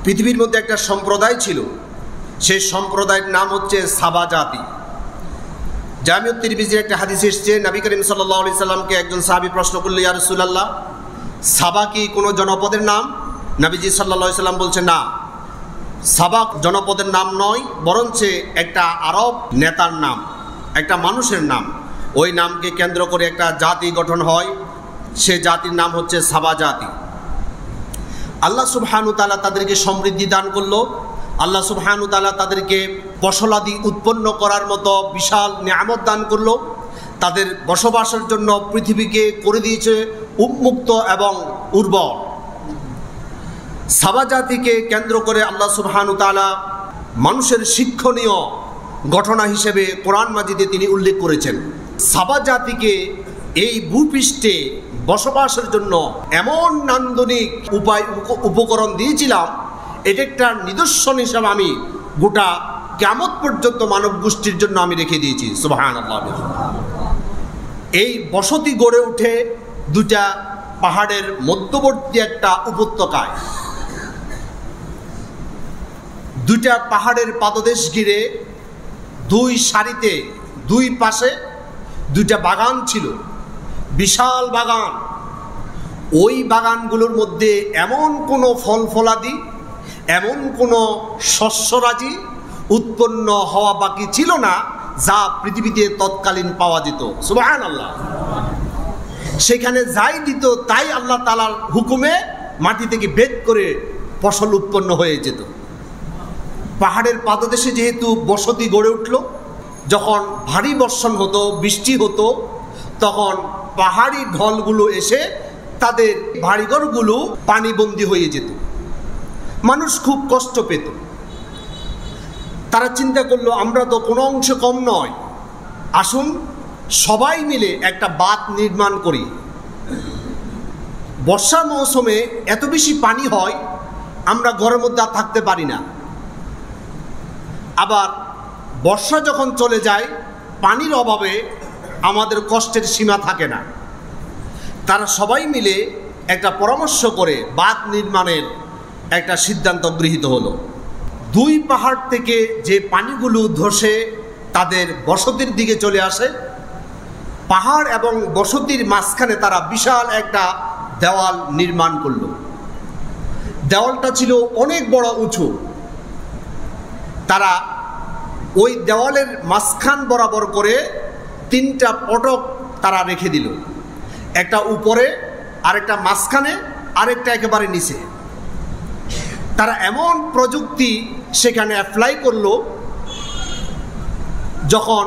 পৃথিবীর মধ্যে একটা সম্প্রদায় ছিল, সেই সম্প্রদায়ের নাম হচ্ছে সাবা জাতি। জামিউত তিরমিজির একটা হাদিস এসেছে, নবী করিম সাল্লাল্লাহু আলাইহি সাল্লামকে একজন সাহাবী প্রশ্ন করল, ইয়া রাসূলুল্লাহ, সাবা কি কোনো জনপদের নাম? নবীজি সাল্লাল্লাহু আলাইহি সাল্লাম বলছেন, না, সাবা জনপদের নাম নয়, বরঞ্চ একটা আরব নেতার নাম, একটা মানুষের নাম। ওই নামকে কেন্দ্র করে একটা জাতি গঠন হয়, সে জাতির নাম হচ্ছে সাবা জাতি। আল্লাহ সুবহানাহু ওয়া তাআলা তাদেরকে সমৃদ্ধি দান করলো। আল্লাহ সুবহানাহু ওয়া তাআলা তাদেরকে ফসলাদি উৎপন্ন করার মতো বিশাল নিয়ামত দান করলো। তাদের বসবাসের জন্য পৃথিবীকে করে দিয়েছে উন্মুক্ত এবং উর্বর। সাবা জাতিকে কেন্দ্র করে আল্লাহ সুবহানাহু ওয়া তাআলা মানুষের শিক্ষণীয় ঘটনা হিসেবে কোরআন মাজিদে তিনি উল্লেখ করেছেন। সাবা জাতিকে এই ভূপৃষ্ঠে বসবাসের জন্য এমন নান্দনিক উপকরণ দিয়েছিলাম, এটা একটা নিদর্শন হিসাবে আমি গোটা কিয়ামত পর্যন্ত মানব গোষ্ঠীর জন্য আমি রেখে দিয়েছি। সুবহানাল্লাহ। এই বসতি গড়ে উঠে দুটা পাহাড়ের মধ্যবর্তী একটা উপত্যকায়। দুটা পাহাড়ের পাদদেশ ঘিরে দুই সারিতে দুই পাশে দুইটা বাগান ছিল, বিশাল বাগান। ওই বাগানগুলোর মধ্যে এমন কোনো ফল ফলাদি, এমন কোনো শস্যরাজি উৎপন্ন হওয়া বাকি ছিল না যা পৃথিবীতে তৎকালীন পাওয়া যেত। সুবহানাল্লাহ। সেখানে যাই দিত তাই আল্লাহ তাআলার হুকুমে মাটি থেকে বেদ করে ফসল উৎপন্ন হয়ে যেত। পাহাড়ের পাদদেশে যেহেতু বসতি গড়ে উঠল, যখন ভারী বর্ষণ হতো, বৃষ্টি হতো, তখন পাহাড়ি ঢলগুলো এসে তাদের বাড়িঘরগুলো পানিবন্দী হয়ে যেত। মানুষ খুব কষ্ট পেত। তারা চিন্তা করলো, আমরা তো কোনো অংশে কম নয়, আসুন সবাই মিলে একটা বাঁধ নির্মাণ করি। বর্ষা মৌসুমে এত বেশি পানি হয়, আমরা ঘরের মধ্যে আর থাকতে পারি না। আবার বর্ষা যখন চলে যায়, পানির অভাবে আমাদের কষ্টের সীমা থাকে না। তারা সবাই মিলে একটা পরামর্শ করে বাঁধ নির্মাণের একটা সিদ্ধান্ত গৃহীত হলো। দুই পাহাড় থেকে যে পানিগুলো ধসে তাদের বসতির দিকে চলে আসে, পাহাড় এবং বসতির মাঝখানে তারা বিশাল একটা দেওয়াল নির্মাণ করলো। দেওয়ালটা ছিল অনেক বড় উঁচু। তারা ওই দেওয়ালের মাঝখান বরাবর করে তিনটা ফটক তারা রেখে দিল, একটা উপরে, আরেকটা মাঝখানে, আরেকটা একেবারে নিচে। তারা এমন প্রযুক্তি সেখানে অ্যাপ্লাই করলো, যখন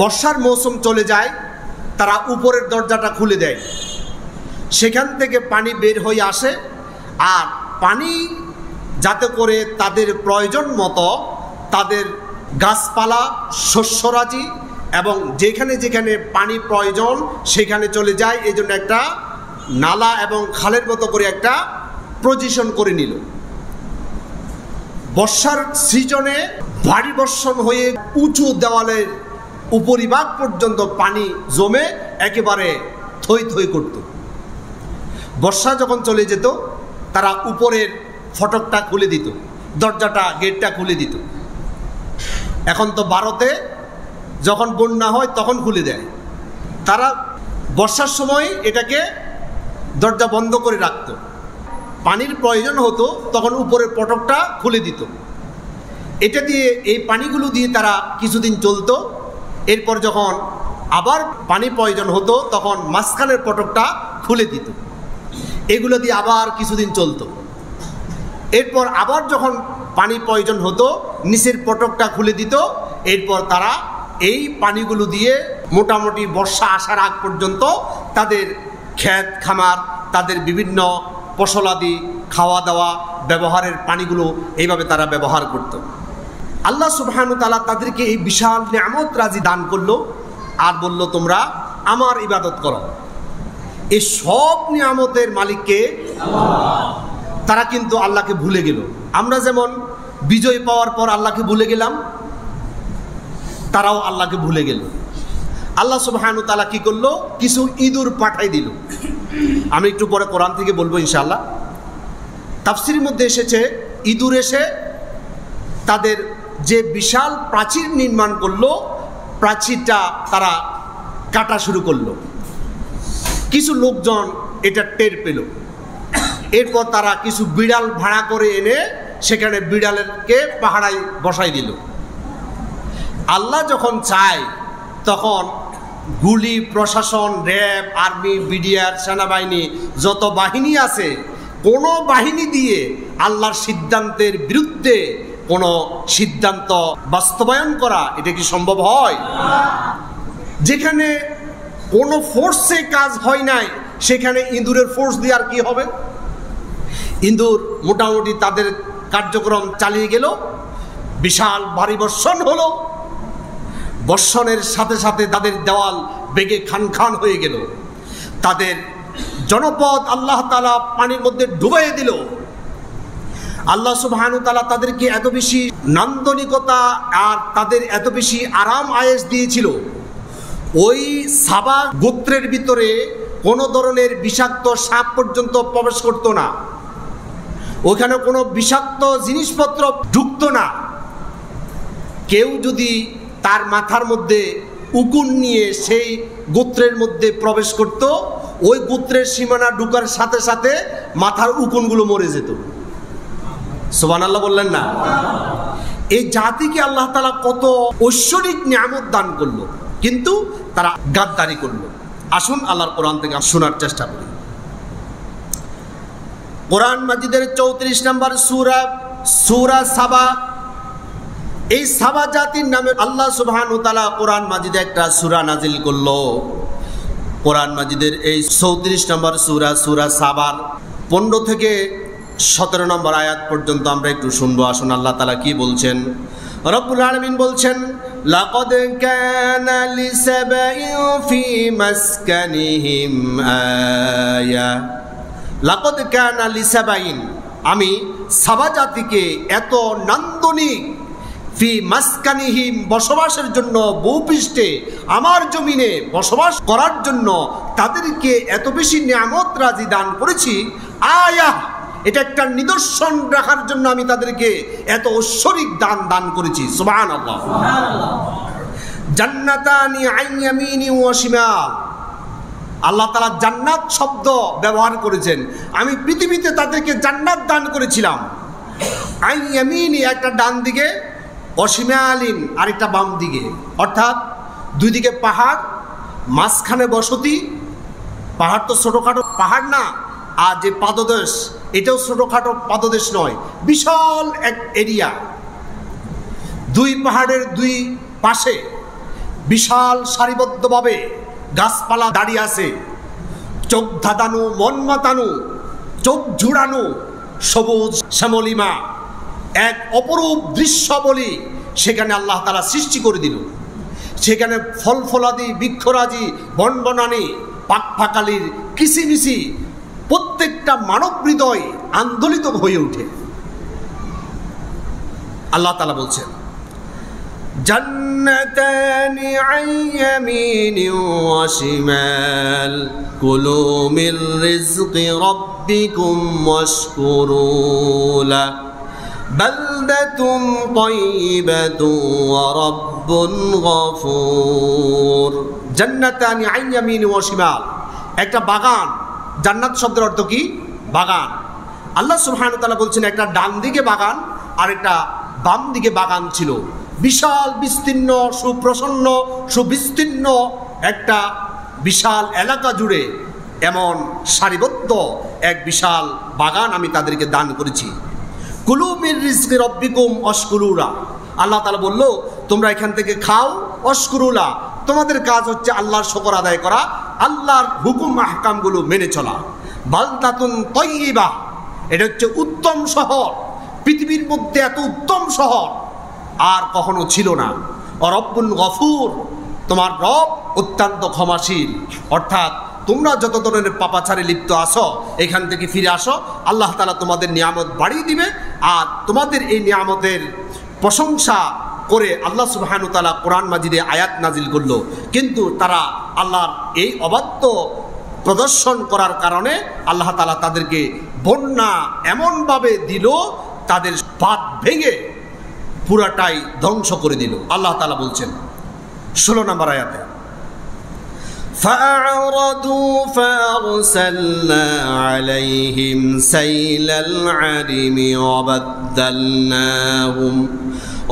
বর্ষার মৌসুম চলে যায় তারা উপরের দরজাটা খুলে দেয়, সেখান থেকে পানি বের হয়ে আসে। আর পানি যাতে করে তাদের প্রয়োজন মতো তাদের গাছপালা, শস্যরাজি এবং যেখানে যেখানে পানি প্রয়োজন সেখানে চলে যায়, এই জন্য একটা নালা এবং খালের মতো করে একটা পজিশন করে নিল। বর্ষার সিজনে ভারী বর্ষণ হয়ে উঁচু দেওয়ালের উপরিভাগ পর্যন্ত পানি জমে একেবারে থই থই করত। বর্ষা যখন চলে যেত, তারা উপরের ফটকটা খুলে দিত, দরজাটা, গেটটা খুলে দিত। এখন তো ভারতে যখন বন্যা হয় তখন খুলে দেয়। তারা বর্ষার সময় এটাকে দরজা বন্ধ করে রাখত। পানির প্রয়োজন হতো তখন উপরের ফটকটা খুলে দিত। এটা দিয়ে, এই পানিগুলো দিয়ে তারা কিছুদিন চলতো। এরপর যখন আবার পানি প্রয়োজন হতো তখন মাঝখানের ফটকটা খুলে দিত। এগুলো দিয়ে আবার কিছুদিন চলতো। এরপর আবার যখন পানি প্রয়োজন হতো নিচের ফটকটা খুলে দিত। এরপর তারা এই পানিগুলো দিয়ে মোটামুটি বর্ষা আসার আগ পর্যন্ত তাদের ক্ষেত খামার, তাদের বিভিন্ন ফসলাদি, খাওয়া দাওয়া, ব্যবহারের পানিগুলো এইভাবে তারা ব্যবহার করত। আল্লাহ সুবহানাহু ওয়া তাআলা তাদেরকে এই বিশাল নিয়ামত রাজি দান করলো আর বলল, তোমরা আমার ইবাদত করো। এই সব নিয়ামতের মালিককে আল্লাহ। তারা কিন্তু আল্লাহকে ভুলে গেল। আমরা যেমন বিজয় পাওয়ার পর আল্লাহকে ভুলে গেলাম, তারাও আল্লাহকে ভুলে গেল। আল্লাহ সুবহানাহু ওয়া তাআলা কি করলো? কিছু ইঁদুর পাঠাই দিল। আমি একটু পরে কোরআন থেকে বলবো ইনশাআল্লাহ। তাফসীরের মধ্যে এসেছে ইঁদুর এসে তাদের যে বিশাল প্রাচীর নির্মাণ করলো, প্রাচীরটা তারা কাটা শুরু করলো। কিছু লোকজন এটা টের পেল। এরপর তারা কিছু বিড়াল ভাড়া করে এনে সেখানে বিড়ালকে পাহারায় বসাই দিল। আল্লাহ যখন চায় তখন গুলি প্রশাসন, র্যাব, আর্মি, বিডিআর, সেনাবাহিনী যত বাহিনী আছে, কোনো বাহিনী দিয়ে আল্লাহর সিদ্ধান্তের বিরুদ্ধে কোনো সিদ্ধান্ত বাস্তবায়ন করা এটা কি সম্ভব হয়? যেখানে কোনো ফোর্সে কাজ হয় নাই সেখানে ইঁদুরের ফোর্স দিয়ে আর কি হবে? ইঁদুর মোটামুটি তাদের কার্যক্রম চালিয়ে গেল। বিশাল ভারী বর্ষণ হলো। বর্ষণের সাথে সাথে তাদের দেওয়াল বেগে খান খান হয়ে গেল। তাদের জনপদ আল্লাহ তাআলা পানির মধ্যে ডুবিয়ে দিল। আল্লাহ সুবহানাহু ওয়া তাআলা তাদেরকে এত বেশি নান্দনিকতা আর তাদের এত বেশি আরাম আয়েশ দিয়েছিল, ওই সাবা গোত্রের ভিতরে কোনো ধরনের বিষাক্ত সাপ পর্যন্ত প্রবেশ করতো না। ওখানে কোনো বিষাক্ত জিনিসপত্র ঢুকতো না। কেউ যদি তার মাথার মধ্যে উকুন নিয়ে সেই গোত্রের মধ্যে প্রবেশ করত, ওই গোত্রের সীমানা ঢুকার সাথে সাথে মাথার উকুনগুলো মরে যেত। সুবহানাল্লাহ বললেন না? এই জাতিকে আল্লাহ তাআলা কত ঐশ্বরিক নিয়ামত দান করলো, কিন্তু তারা গাদ্দারি করলো। আসুন আল্লাহর কোরআন থেকে শোনার চেষ্টা করি। কোরআন মাজিদের 34 নম্বর সূরা, সূরা সাবা। এই সাবা জাতির নামে আল্লাহ সুবহানাহু ওয়া তাআলা কোরআন মাজিদে একটা সূরা নাজিল করলো। কোরআন মাজিদের এই 34 নম্বর সূরা, সূরা সাবার 15 থেকে 17 নম্বর আয়াত পর্যন্ত আমরা একটু শুনবো। আসুন আল্লাহ তাআলা কি বলছেন। রব্বুল আলামিন বলছেন, লাকাদ কানা লিসাবাইন ফি মাসকানিহিম আয়া। লাকাদ কানা লিসাবাইন, আমি সাবা জাতিকে এত নান্দনিক, ফি মাসকানিহিম বসবাসের জন্য, ভূপৃষ্ঠে আমার জমিনে বসবাস করার জন্য তাদেরকে এত বেশি নিয়ামত রাজি দান করেছি। আয়া, এটা একটা নিদর্শন রাখার জন্য আমি তাদেরকে এত ঐশ্বরিক দান করেছি। সুবহানাল্লাহ। জান্নাতানি আন ইয়ামিনি ওয়া শিমাল। আল্লাহ তাআলা জান্নাত শব্দ ব্যবহার করেছেন। আমি পৃথিবীতে তাদেরকে জান্নাত দান করেছিলাম। আন ইয়ামিনি একটা ডান দিকে, অসীমালিন আরেকটা বাম দিকে, অর্থাৎ দুই দিকে পাহাড়, মাঝখানে বসতি। পাহাড় তো ছোটোখাটো পাহাড় না, আর যে পাদদেশ এটাও ছোটোখাটো পাদদেশ নয়, বিশাল এক এরিয়া। দুই পাহাড়ের দুই পাশে বিশাল সারিবদ্ধভাবে গাছপালা দাঁড়িয়ে আছে। চোখ ধাঁধানো, মন মাতানো, চোখ জুড়ানো সবুজ শ্যামলিমা এক অপরূপ দৃশ্যাবলী সেখানে আল্লাহ তাআলা সৃষ্টি করে দিল। সেখানে ফল ফলাদি, বৃক্ষরাজি, বনবনানি, পাকপাকালির কিচিমিচি, প্রত্যেকটা মানব হৃদয় আন্দোলিত হয়ে ওঠে। আল্লাহ তাআলা বলছেন, জান্নাতানি আন ইয়ামিনি ওয়া শিমাল কুলু মির রিজকি রাব্বিকুম ওয়াশকুরু লা বালদাতুন তাইয়্যিবাতুন ওয়া রাব্বুন গফুর। জান্নাতানি আন ইয়ামিনি ওয়া শিমাল, একটা বাগান। জান্নাত শব্দের অর্থ কি? বাগান। আল্লাহ সুবহানাহু ওয়া তাআলা বলছেন একটা ডান দিকে বাগান আর একটা বাম দিকে বাগান ছিল। বিশাল বিস্তীর্ণ, সুপ্রসন্ন, সুবিস্তীর্ণ একটা বিশাল এলাকা জুড়ে এমন সারিবদ্ধ এক বিশাল বাগান আমি তাদেরকে দান করেছি। কুলু মির রিজকি রাব্বিকুম ওয়াশকুরুলা। আল্লাহ তাআলা বলল, তোমরা এখান থেকে খাও, ওয়াশকুরুলা, তোমাদের কাজ হচ্ছে আল্লাহর শুকর আদায় করা, আল্লাহর হুকুম আহকামগুলো মেনে চলা। বালদাতুন তাইয়্যিবা, এটা হচ্ছে উত্তম শহর। পৃথিবীর মধ্যে এত উত্তম শহর আর কখনো ছিল না। রব্বুন গফুর, তোমার রব অত্যন্ত ক্ষমাশীল। অর্থাৎ তোমরা যত ধরনের পাপাচারে লিপ্ত আসো এখান থেকে ফিরে আসো, আল্লাহ তাআলা তোমাদের নিয়ামত বাড়িয়ে দিবে। আর তোমাদের এই নিয়ামতের প্রশংসা করে আল্লাহ সুবহানাহু ওয়া তাআলা কোরআন মাজিদে আয়াত নাজিল করলো। কিন্তু তারা আল্লাহর এই অবাধ্য প্রদর্শন করার কারণে আল্লাহ তাআলা তাদেরকে বন্যা এমনভাবে দিল, তাদের বাঁধ ভেঙে পুরাটাই ধ্বংস করে দিল। আল্লাহ তাআলা বলছেন 16 নম্বর আয়াতে, فأعرضوا فأرسلنا عليهم سيل العرم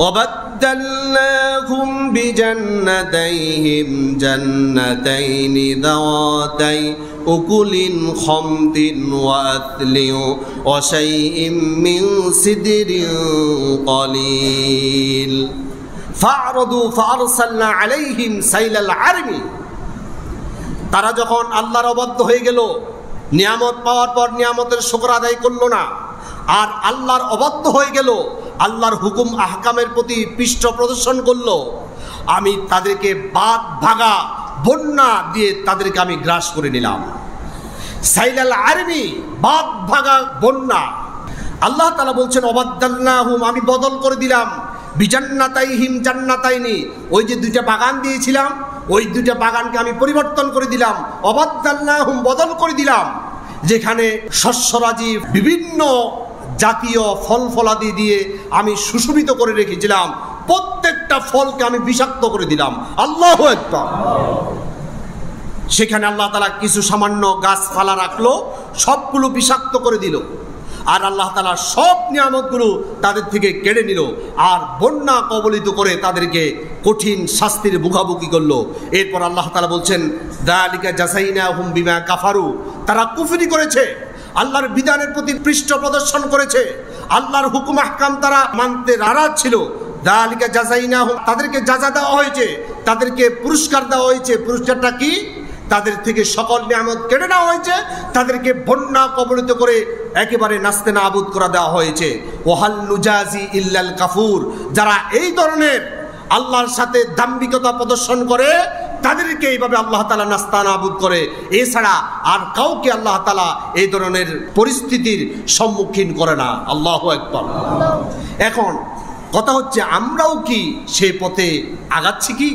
وبدلناهم بجنتيهم جنتين ذواتي أكل خمط وأثل وشيء من سدر قليل فأعرضوا فأرسلنا عليهم سيل العرم। তারা যখন আল্লাহর অবাধ্য হয়ে গেল, নিয়ামত পাওয়ার পর নিয়ামতের শুকর আদায় করলো না, আর আল্লাহর অবাধ্য হয়ে গেল, আল্লাহর হুকুম আহকামের প্রতি পৃষ্ঠ প্রদর্শন করলো, আমি তাদেরকে বাদ ভাগা বন্যা দিয়ে তাদেরকে আমি গ্রাস করে নিলাম। সাইলাল আরমি, বাদ ভাগা বন্যা। আল্লাহ তাআলা বলছেন অবাদ্দালনাহুম, আমি বদল করে দিলাম, বিজান্নাতাইহিম জান্নাতাইনি, ওই যে দুইটা বাগান দিয়েছিলাম, ওই দুইটা বাগানকে আমি পরিবর্তন করে দিলাম। অবাদ্দালনাহুম, বদল করে দিলাম, যেখানে শস্যরাজি বিভিন্ন জাতীয় ফল ফলাদি দিয়ে আমি সুশোভিত করে রেখেছিলাম, প্রত্যেকটা ফলকে আমি বিষাক্ত করে দিলাম। আল্লাহু আকবার। সেখানে আল্লাহ তাআলা কিছু সামান্য গাছপালা রাখলো, সবগুলো বিষাক্ত করে দিল, আর আল্লাহ তাআলা সব নিয়ামতগুলো তাদের থেকে কেড়ে নিল, আর বন্যা কবলিত করে তাদেরকে কঠিন শাস্তির মুখামুখি করলো। এরপর আল্লাহ তাআলা বলছেন যালিকা জাযাইনাহুম বিমা কাফারু, তারা কুফরি করেছে, আল্লাহর বিধানের প্রতি পৃষ্ঠ প্রদর্শন করেছে, আল্লাহর হুকুম আহকাম তারা মানতে নারাজ ছিল। যালিকা জাযাইনাহুম, তাদেরকে যাজা দেওয়া হয়েছে, তাদেরকে পুরস্কার দেওয়া হয়েছে। পুরস্কারটা কি? তাদের থেকে সকল নিয়ামত কেড়ে নেওয়া হয়েছে, তাদেরকে বন্যা কবলিত করে একেবারে নাস্তে নাবুদ করে দেওয়া হয়েছে। ওয়াহাল নুজাজি ইল্লাল কাফুর, যারা এই ধরনের আল্লাহর সাথে দাম্ভিকতা প্রদর্শন করে তাদেরকে এইভাবে আল্লাহ তাআলা নাস্তা নাবুদ করে, এছাড়া আর কাউকে আল্লাহ তাআলা এই ধরনের পরিস্থিতির সম্মুখীন করে না। আল্লাহু আকবার। এখন কথা হচ্ছে, আমরাও কি সেই পথে আগাচ্ছি কি?